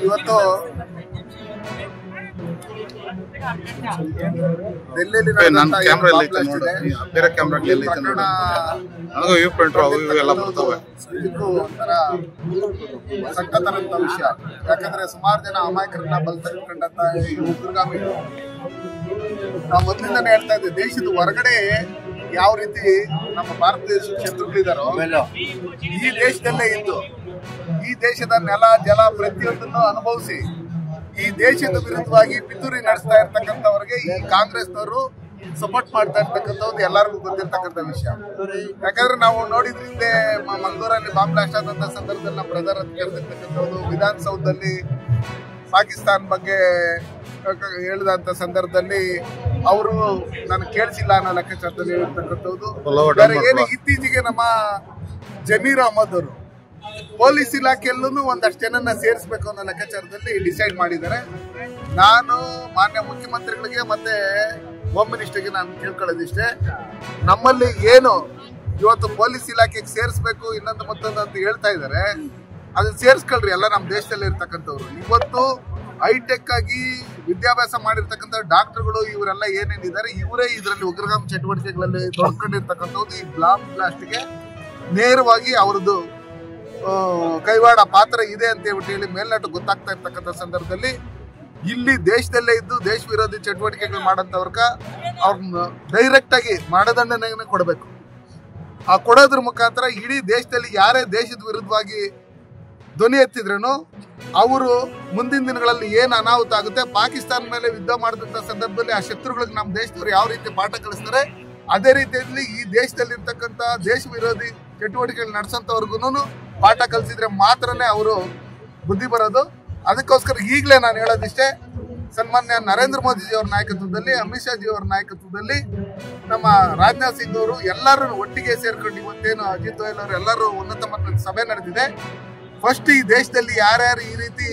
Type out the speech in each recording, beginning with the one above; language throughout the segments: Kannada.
ಇವತ್ತು ಡೆಲ್ಲಿಯಲ್ಲಿ ಒಂಥರ ಸಂಕಟದಂತ ವಿಷಯ. ಯಾಕಂದ್ರೆ ಸುಮಾರು ಜನ ಅಮಾಯಕರನ್ನ ಬಲ್ ತೆಗೆದುಕೊಂಡಂತ ಈ ಉಗ್ರಗಾಮಿಗಳು ನಾವು ಮೊದಲಿಂದಾನೆ ಹೇಳ್ತಾ ಇದ್ದೀವಿ, ದೇಶದ ಹೊರಗಡೆ ಯಾವ ರೀತಿ ನಮ್ಮ ಭಾರತ ದೇಶದ ಶತ್ರುಗಳಿದಾರೋ ಈ ದೇಶದಲ್ಲೇ ಇದ್ದು ಈ ದೇಶದ ನೆಲ ಜಲ ಪ್ರತಿಯೊಂದನ್ನು ಅನುಭವಿಸಿ ಈ ದೇಶದ ವಿರುದ್ಧವಾಗಿ ಪಿತೂರಿ ನಡೆಸ್ತಾ ಇರ್ತಕ್ಕಂಥವ್ರಿಗೆ ಈ ಕಾಂಗ್ರೆಸ್ನವರು ಸಪೋರ್ಟ್ ಮಾಡ್ತಾ ಇರ್ತಕ್ಕಂಥದ್ದು ಎಲ್ಲರಿಗೂ ಗೊತ್ತಿರ್ತಕ್ಕಂಥ ವಿಷಯ. ಯಾಕಂದ್ರೆ ನಾವು ನೋಡಿದ್ರ ಹಿಂದೆ ಮಂಗಳೂರಲ್ಲಿ ಬಾಂಬ್ ಬ್ಲಾಸ್ಟ್ ಆದಂತ ಸಂದರ್ಭದಲ್ಲಿ ನಮ್ಮ ಬ್ರದರ್ ಅಂತ ಕರೆದಿರ್ತಕ್ಕಂಥದ್ದು, ವಿಧಾನಸೌಧದಲ್ಲಿ ಪಾಕಿಸ್ತಾನ ಬಗ್ಗೆ ಹೇಳಿದಂತ ಸಂದರ್ಭದಲ್ಲಿ ಅವರು ನಾನು ಕೇಳಿಸಿಲ್ಲ ಅನ್ನೋ ಲೆಕ್ಕಾಚಾರದಲ್ಲಿ ಹೇಳಿರ್ತಕ್ಕಂಥದ್ದು. ಏನು ಇತ್ತೀಚೆಗೆ ನಮ್ಮ ಜಮೀರ್ ಅಹಮದ್ ಅವರು ಪೊಲೀಸ್ ಇಲಾಖೆಯಲ್ಲೂ ಒಂದಷ್ಟು ಜನನ್ನ ಸೇರಿಸಬೇಕು ಅನ್ನೋ ಲೆಕ್ಕಾಚಾರದಲ್ಲಿ ಡಿಸೈಡ್ ಮಾಡಿದ್ದಾರೆ. ನಾನು ಮಾನ್ಯ ಮುಖ್ಯಮಂತ್ರಿಗಳಿಗೆ ಮತ್ತೆ ಹೋಮ್ ಮಿನಿಸ್ಟರ್ಗೆ ನಾನು ಕೇಳ್ಕೊಳ್ಳೋದಿಷ್ಟೇ, ನಮ್ಮಲ್ಲಿ ಏನು ಇವತ್ತು ಪೊಲೀಸ್ ಇಲಾಖೆಗೆ ಸೇರಿಸಬೇಕು ಇನ್ನೊಂದು ಮತ್ತೊಂದು ಅಂತ ಹೇಳ್ತಾ ಇದ್ದಾರೆ, ಅದನ್ನ ಸೇರಿಸ್ಕೊಳ್ರಿ. ಎಲ್ಲ ನಮ್ಮ ದೇಶದಲ್ಲಿ ಇರ್ತಕ್ಕಂಥವ್ರು ಇವತ್ತು ಹೈಟೆಕ್ ಆಗಿ ವಿದ್ಯಾಭ್ಯಾಸ ಮಾಡಿರ್ತಕ್ಕಂಥ ಡಾಕ್ಟರ್ಗಳು ಇವರೆಲ್ಲ ಏನೇನಿದ್ದಾರೆ ಇವರೇ ಇದರಲ್ಲಿ ಉಗ್ರಗಾಮಿ ಚಟುವಟಿಕೆಗಳಲ್ಲಿ ತೊಡ್ಕೊಂಡಿರ್ತಕ್ಕಂಥದ್ದು. ಈ ಬಾಂಬ್ ಬ್ಲಾಸ್ಟ್ಗೆ ನೇರವಾಗಿ ಅವ್ರದ್ದು ಕೈವಾಡ ಪಾತ್ರ ಇದೆ ಅಂತ ಹೇಳಿ ಮೇಲ್ನೋಟ ಗೊತ್ತಾಗ್ತಾ ಇರ್ತಕ್ಕಂಥ ಸಂದರ್ಭದಲ್ಲಿ ಇಲ್ಲಿ ದೇಶದಲ್ಲೇ ಇದ್ದು ದೇಶ ವಿರೋಧಿ ಚಟುವಟಿಕೆಗಳು ಮಾಡಂತವ್ರಗ ಅವ್ರನ್ನ ಡೈರೆಕ್ಟ್ ಆಗಿ ಮರಣದಂಡನೆಯನ್ನು ಕೊಡಬೇಕು. ಆ ಕೊಡೋದ್ರ ಮುಖಾಂತರ ಇಡೀ ದೇಶದಲ್ಲಿ ಯಾರೇ ದೇಶದ ವಿರುದ್ಧವಾಗಿ ಧ್ವನಿ ಎತ್ತಿದ್ರೂ ಅವರು ಮುಂದಿನ ದಿನಗಳಲ್ಲಿ ಏನು ಅನಾಹುತ ಆಗುತ್ತೆ, ಪಾಕಿಸ್ತಾನ ಮೇಲೆ ಯುದ್ಧ ಮಾಡಿದಂಥ ಸಂದರ್ಭದಲ್ಲಿ ಆ ಶತ್ರುಗಳಿಗೆ ನಮ್ಮ ದೇಶದವ್ರು ಯಾವ ರೀತಿ ಪಾಠ ಕಲಿಸ್ತಾರೆ, ಅದೇ ರೀತಿಯಲ್ಲಿ ಈ ದೇಶದಲ್ಲಿ ಇರ್ತಕ್ಕಂಥ ದೇಶ ವಿರೋಧಿ ಚಟುವಟಿಕೆಗಳು ನಡೆಸೋಂಥವ್ರಿಗೂ ಪಾಠ ಕಲಿಸಿದ್ರೆ ಮಾತ್ರನೇ ಅವರು ಬುದ್ಧಿ ಬರೋದು. ಅದಕ್ಕೋಸ್ಕರ ಈಗಲೇ ನಾನು ಹೇಳೋದಿಷ್ಟೇ, ಸನ್ಮಾನ್ಯ ನರೇಂದ್ರ ಮೋದಿಜಿ ಅವ್ರ ನಾಯಕತ್ವದಲ್ಲಿ, ಅಮಿತ್ ಶಾ ಜಿ ಅವರ ನಾಯಕತ್ವದಲ್ಲಿ ನಮ್ಮ ರಾಜನಾಥ್ ಸಿಂಗ್ ಅವರು ಎಲ್ಲರೂ ಒಟ್ಟಿಗೆ ಸೇರ್ಕೊಂಡು ಇವತ್ತೇನು ಅಜಿತ್ ದೋವಲ್ ಅವರು ಎಲ್ಲರೂ ಉನ್ನತ ಮಟ್ಟದ ಸಭೆ ನಡೆದಿದೆ. ಫಸ್ಟ್ ಈ ದೇಶದಲ್ಲಿ ಯಾರ್ಯಾರು ಈ ರೀತಿ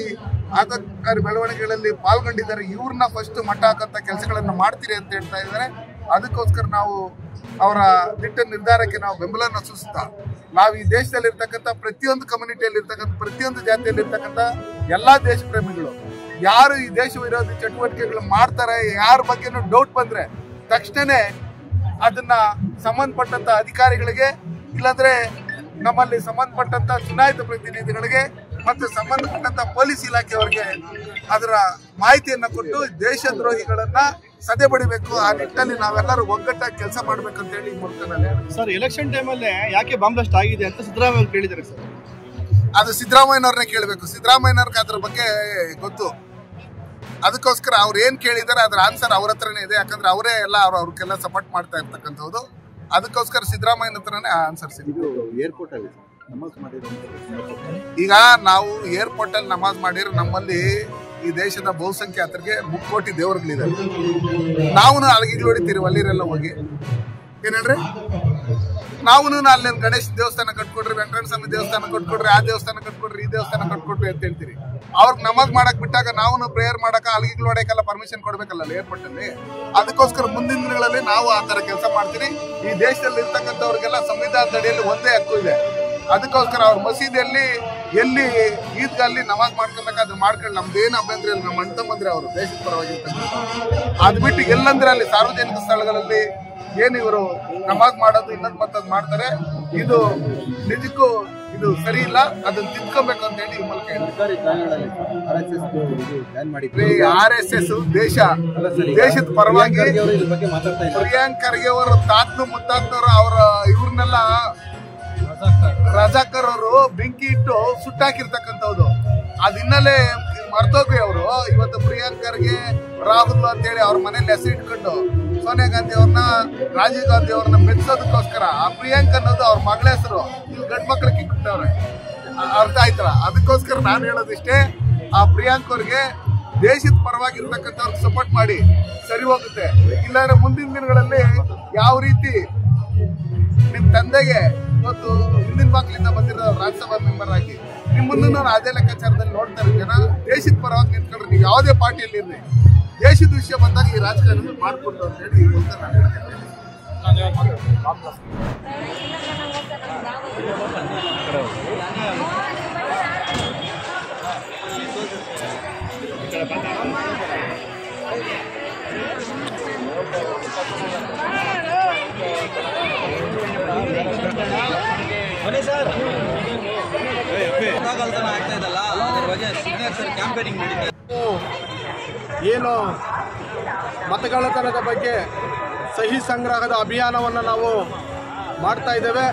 ಆತಂಕಕಾರಿ ಬೆಳವಣಿಗೆಗಳಲ್ಲಿ ಪಾಲ್ಗೊಂಡಿದ್ದಾರೆ ಇವ್ರನ್ನ ಫಸ್ಟ್ ಮಟ್ಟ ಹಾಕಂತ ಕೆಲಸಗಳನ್ನು ಮಾಡ್ತೀರಿ ಅಂತ ಹೇಳ್ತಾ ಇದ್ದಾರೆ. ಅದಕ್ಕೋಸ್ಕರ ನಾವು ಅವರ ದಿಟ್ಟ ನಿರ್ಧಾರಕ್ಕೆ ನಾವು ಬೆಂಬಲವನ್ನು ಸೂಚಿಸ್ತಾ ನಾವು ಈ ದೇಶದಲ್ಲಿ ಇರ್ತಕ್ಕಂಥ ಪ್ರತಿಯೊಂದು ಕಮ್ಯುನಿಟಿಯಲ್ಲಿ ಇರ್ತಕ್ಕಂಥ ಪ್ರತಿಯೊಂದು ಜಾತಿಯಲ್ಲಿ ಇರ್ತಕ್ಕಂಥ ಎಲ್ಲಾ ದೇಶ ಪ್ರೇಮಿಗಳು ಯಾರು ಈ ದೇಶ ವಿರೋಧಿ ಚಟುವಟಿಕೆಗಳು ಮಾಡ್ತಾರೆ, ಯಾರ ಬಗ್ಗೆನೂ ಡೌಟ್ ಬಂದ್ರೆ ತಕ್ಷಣನೇ ಅದನ್ನ ಸಂಬಂಧಪಟ್ಟಂತ ಅಧಿಕಾರಿಗಳಿಗೆ ಇಲ್ಲಾಂದ್ರೆ ನಮ್ಮಲ್ಲಿ ಸಂಬಂಧಪಟ್ಟಂತ ಚುನಾಯಿತ ಪ್ರತಿನಿಧಿಗಳಿಗೆ ಮತ್ತೆ ಸಂಬಂಧಪಟ್ಟಂತ ಪೊಲೀಸ್ ಇಲಾಖೆಯವರಿಗೆ ಅದರ ಮಾಹಿತಿಯನ್ನ ಕೊಟ್ಟು ದೇಶದ್ರೋಹಿಗಳನ್ನ ಸದೆ ಬಡಿಬೇಕು. ಆ ನಿಟ್ಟಿನಲ್ಲಿ ನಾವೆಲ್ಲರೂ ಒಗ್ಗಟ್ಟಾಗಿ ಕೆಲಸ ಮಾಡ್ಬೇಕು ಅಂತ ಹೇಳಿ ಸರ್, ಎಲೆಕ್ಷನ್ ಟೈಮಲ್ಲಿ ಯಾಕೆ ಬಾಂಬ್ ಬ್ಲಾಸ್ಟ್ ಆಗಿದೆ ಅಂತ ಸಿದ್ದರಾಮಯ್ಯ ಅವರು ಕೇಳಿದ್ದಾರೆ ಸರ್. ಅದು ಸಿದ್ದರಾಮಯ್ಯನವ್ರನ್ನೇ ಕೇಳಬೇಕು. ಸಿದ್ದರಾಮಯ್ಯನವ್ರಿಗೆ ಅದ್ರ ಬಗ್ಗೆ ಗೊತ್ತು. ಅದಕ್ಕೋಸ್ಕರ ಅವ್ರು ಏನ್ ಕೇಳಿದಾರೆ ಅದ್ರ ಆನ್ಸರ್ ಅವ್ರ ಹತ್ರನೇ ಇದೆ. ಯಾಕಂದ್ರೆ ಅವರೇ ಎಲ್ಲ ಅವ್ರಿಗೆಲ್ಲ ಸಪೋರ್ಟ್ ಮಾಡ್ತಾ ಇರ್ತಕ್ಕಂಥದ್ದು. ಅದಕ್ಕೋಸ್ಕರ ಸಿದ್ದರಾಮಯ್ಯನ ಹತ್ರನೇ ಆನ್ಸರ್ ಸಿಗುತ್ತೆ. ಏರ್ಪೋರ್ಟ್ ಅಲ್ಲಿ ಈಗ ನಾವು ಏರ್ಪೋರ್ಟ್ ಅಲ್ಲಿ ನಮಾಜ್ ಮಾಡಿದ್ರೆ ನಮ್ಮಲ್ಲಿ ಈ ದೇಶದ ಬಹುಸಂಖ್ಯಾತರಿಗೆ 3 ಕೋಟಿ ದೇವರುಗಳಿದ್ದಾರೆ. ನಾವು ಅಲಗಿಗಳು ಹೊಡಿತೀರಿ ಅಲ್ಲಿರೆಲ್ಲ ಹೋಗಿ ಏನ್ ಹೇಳ್ರಿ, ನಾವು ಅಲ್ಲಿ ಗಣೇಶ ದೇವಸ್ಥಾನ ಕಟ್ಕೊಡ್ರಿ, ವೆಂಕಟರಮಣ ಸ್ವಾಮಿ ದೇವಸ್ಥಾನ ಕಟ್ಕೊಡ್ರಿ, ಆ ದೇವಸ್ಥಾನ ಕಟ್ಕೊಡ್ರಿ, ಈ ದೇವಸ್ಥಾನ ಕಟ್ಕೊಡ್ರಿ ಅಂತ ಹೇಳ್ತೀರಿ. ಅವ್ರಿಗೆ ನಮಾಜ್ ಮಾಡಕ್ ಬಿಟ್ಟಾಗ ನಾವು ಪ್ರೇಯರ್ ಮಾಡಕ ಅಲಗಿಗಳು ಹೊಡೆಯಕ್ಕೆಲ್ಲ ಪರ್ಮಿಷನ್ ಕೊಡ್ಬೇಕಲ್ಲ ಏರ್ಪೋರ್ಟ್ ಅಲ್ಲಿ. ಅದಕ್ಕೋಸ್ಕರ ಮುಂದಿನ ದಿನಗಳಲ್ಲಿ ನಾವು ಆ ತರ ಕೆಲಸ ಮಾಡ್ತೀರಿ. ಈ ದೇಶದಲ್ಲಿ ಇರ್ತಕ್ಕಂಥವ್ರಿಗೆಲ್ಲ ಸಂವಿಧಾನದ ಅಡಿಯಲ್ಲಿ ಒಂದೇ ಹಕ್ಕು ಇದೆ. ಅದಕ್ಕೋಸ್ಕರ ಅವ್ರ ಮಸೀದಿಯಲ್ಲಿ ಎಲ್ಲಿ ಈದ್ಗಲ್ಲಿ ನಮಾಜ್ ಮಾಡ್ಕೊಬೇಕಾದ್ರೆ ಮಾಡ್ಕೊಂಡು ನಮ್ದೇನು ಅಭ್ಯಂತರ ಇಲ್ಲ. ನಮ್ಮ ಅಣ್ಣ ತಮ್ಮಂದ್ರೆ ಅವರು ದೇಶದ ಪರವಾಗಿರ್ತಕ್ಕಂಥ ಅದು ಬಿಟ್ಟು ಎಲ್ಲಂದ್ರೆ ಅಲ್ಲಿ ಸಾರ್ವಜನಿಕ ಸ್ಥಳಗಳಲ್ಲಿ ಏನು ಇವರು ನಮಾಜ್ ಮಾಡೋದು ಇನ್ನೊಂದು ಮತ್ತೊಂದು ಮಾಡ್ತಾರೆ. ಇದು ನಿಜಕ್ಕೂ ಇದು ಸರಿ ಇಲ್ಲ, ಅದನ್ನ ತಿದ್ಕೊಬೇಕು ಅಂತ ಹೇಳಿ ಈ ಮೂಲಕ RSS ದೇಶದ ಪರವಾಗಿ ಪ್ರಿಯಾಂಕ್ ಖರ್ಗೆ ಅವರ ತಾತನು ಮುತ್ತಾತನವರು ಅವರ ಇವ್ರನ್ನೆಲ್ಲ ರಜಾಕರ್ ಅವರು ಬೆಂಕಿ ಇಟ್ಟು ಸುಟ್ಟಾಕಿರ್ತಕ್ಕಂಥದ್ದು. ಅದ್ ಹಿನ್ನೆಲೆ ಮರ್ತೋಗ್ರಿ ಅವರು ಇವತ್ತು ಪ್ರಿಯಾಂಕ್ ಖರ್ಗೆ ರಾಹುಲ್ ಅಂತ ಹೇಳಿ ಅವ್ರ ಮನೇಲಿ ಹೆಸರು ಇಟ್ಕೊಂಡು ಸೋನಿಯಾ ಗಾಂಧಿ ಅವ್ರನ್ನ ರಾಜೀವ್ ಗಾಂಧಿ ಅವ್ರನ್ನ ಮೆಚ್ಚೋದಕ್ಕೋಸ್ಕರ ಆ ಪ್ರಿಯಾಂಕ್ ಅನ್ನೋದು ಅವ್ರ ಮಗಳ ಹೆಸರು ಇಲ್ಲಿ ಗಂಡ್ ಮಕ್ಳಿಗೆ ಕಿಕ್ಬಿಟ್ಟವ್ರೆ. ಅರ್ಥ ಆಯ್ತಲ್ಲ? ಅದಕ್ಕೋಸ್ಕರ ನಾನು ಹೇಳೋದಿಷ್ಟೇ, ಆ ಪ್ರಿಯಾಂಕ್ ಅವ್ರಿಗೆ ದೇಶದ ಪರವಾಗಿರ್ತಕ್ಕಂಥವ್ರಿಗೆ ಸಪೋರ್ಟ್ ಮಾಡಿ ಸರಿ ಹೋಗುತ್ತೆ. ಇಲ್ಲಾಂದ್ರೆ ಮುಂದಿನ ದಿನಗಳಲ್ಲಿ ಯಾವ ರೀತಿ ನಿಮ್ ತಂದೆಗೆ ಇವತ್ತು ಹಿಂದಿನ ಬಾಗ್ಲಿಂದ ಬಂದಿರೋ ರಾಜ್ಯಸಭಾ ಮೆಂಬರ್ ಆಗಿ ನಿಮ್ ಮುಂದೆ ನಾನು ಅದೇ ಲೆಕ್ಕಾಚಾರದಲ್ಲಿ ನೋಡ್ತಾ ಇರ್ತೇನೆ. ದೇಶದ ಪರವಾಗಿ ನಿಂತ್ಕೊಂಡ್ರೆ ನೀವು ಯಾವುದೇ ಪಾರ್ಟಿಯಲ್ಲಿ ಇರ್ಲಿ, ದೇಶದ ವಿಷಯ ಬಂದಾಗ ಈ ರಾಜಕಾರಣ ಮಾಡ್ಕೊಟ್ಟು ಅಂತ ಹೇಳಿ ಈ ಮೂಲಕ ನಾನು ಹೇಳ್ತೇನೆ. ಸರ್ ಏನು ಮತಗಳ್ಳತನದ ಬಗ್ಗೆ ಸಹಿ ಸಂಗ್ರಹದ ಅಭಿಯಾನವನ್ನು ನಾವು ಮಾಡ್ತಾ ಇದ್ದೇವೆ.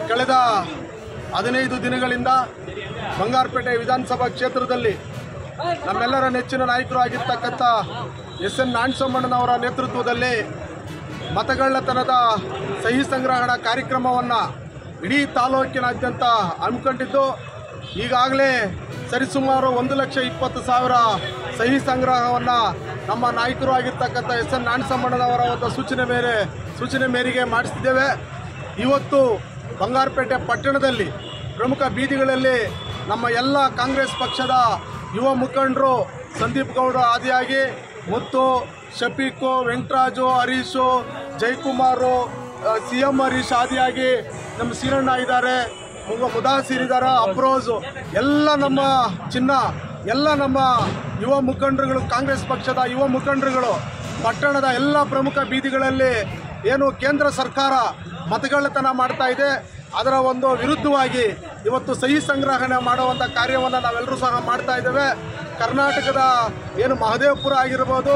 ಕಳೆದ 15 ದಿನಗಳಿಂದ ಬಂಗಾರಪೇಟೆ ವಿಧಾನಸಭಾ ಕ್ಷೇತ್ರದಲ್ಲಿ ನಮ್ಮೆಲ್ಲರ ನೆಚ್ಚಿನ ನಾಯಕರು ಆಗಿರ್ತಕ್ಕಂಥ SN ನಾಣಸಮ್ಮಣ್ಣನವರ ನೇತೃತ್ವದಲ್ಲಿ ಮತಗಳ್ಳತನದ ಸಹಿ ಸಂಗ್ರಹಣಾ ಕಾರ್ಯಕ್ರಮವನ್ನು ಇಡೀ ತಾಲೂಕಿನಾದ್ಯಂತ ಹಮ್ಮಿಕೊಂಡಿದ್ದು ಈಗಾಗಲೇ ಸರಿಸುಮಾರು 1,20,000 ಸಹಿ ಸಂಗ್ರಹವನ್ನು ನಮ್ಮ ನಾಯಕರು ಆಗಿರ್ತಕ್ಕಂಥ SN ನಾಣಸಮ್ಮಣ್ಣನವರ ಒಂದು ಸೂಚನೆ ಮೇರೆಗೆ ಮಾಡಿಸಿದ್ದೇವೆ. ಇವತ್ತು ಬಂಗಾರಪೇಟೆ ಪಟ್ಟಣದಲ್ಲಿ ಪ್ರಮುಖ ಬೀದಿಗಳಲ್ಲಿ ನಮ್ಮ ಎಲ್ಲ ಕಾಂಗ್ರೆಸ್ ಪಕ್ಷದ ಯುವ ಮುಖಂಡರು ಸಂದೀಪ್ ಗೌಡ ಆದಿಯಾಗಿ ಮುತ್ತು, ಶಫೀಕು, ವೆಂಕಟರಾಜು, ಹರೀಶು, ಜಯಕುಮಾರು, CM ಹರೀಶ್ ಆದಿಯಾಗಿ ನಮ್ಮ ಸೀರಣ್ಣ ಇದ್ದಾರೆ, ಮುದಾಸಿರ್ ಇದ್ದಾರೆ, ಅಬ್ರೋಜು, ಎಲ್ಲ ನಮ್ಮ ಎಲ್ಲ ನಮ್ಮ ಯುವ ಮುಖಂಡರುಗಳು, ಕಾಂಗ್ರೆಸ್ ಪಕ್ಷದ ಯುವ ಮುಖಂಡರುಗಳು ಪಟ್ಟಣದ ಎಲ್ಲ ಪ್ರಮುಖ ಬೀದಿಗಳಲ್ಲಿ ಏನು ಕೇಂದ್ರ ಸರ್ಕಾರ ಮತಗಳ್ಳತನ ಮಾಡ್ತಾ ಇದೆ ಅದರ ಒಂದು ವಿರುದ್ಧವಾಗಿ ಇವತ್ತು ಸಹಿ ಸಂಗ್ರಹಣೆ ಮಾಡುವಂಥ ಕಾರ್ಯವನ್ನು ನಾವೆಲ್ಲರೂ ಸಹ ಮಾಡ್ತಾ ಇದ್ದೇವೆ. ಕರ್ನಾಟಕದ ಏನು ಮಹದೇವಪುರ ಆಗಿರ್ಬೋದು,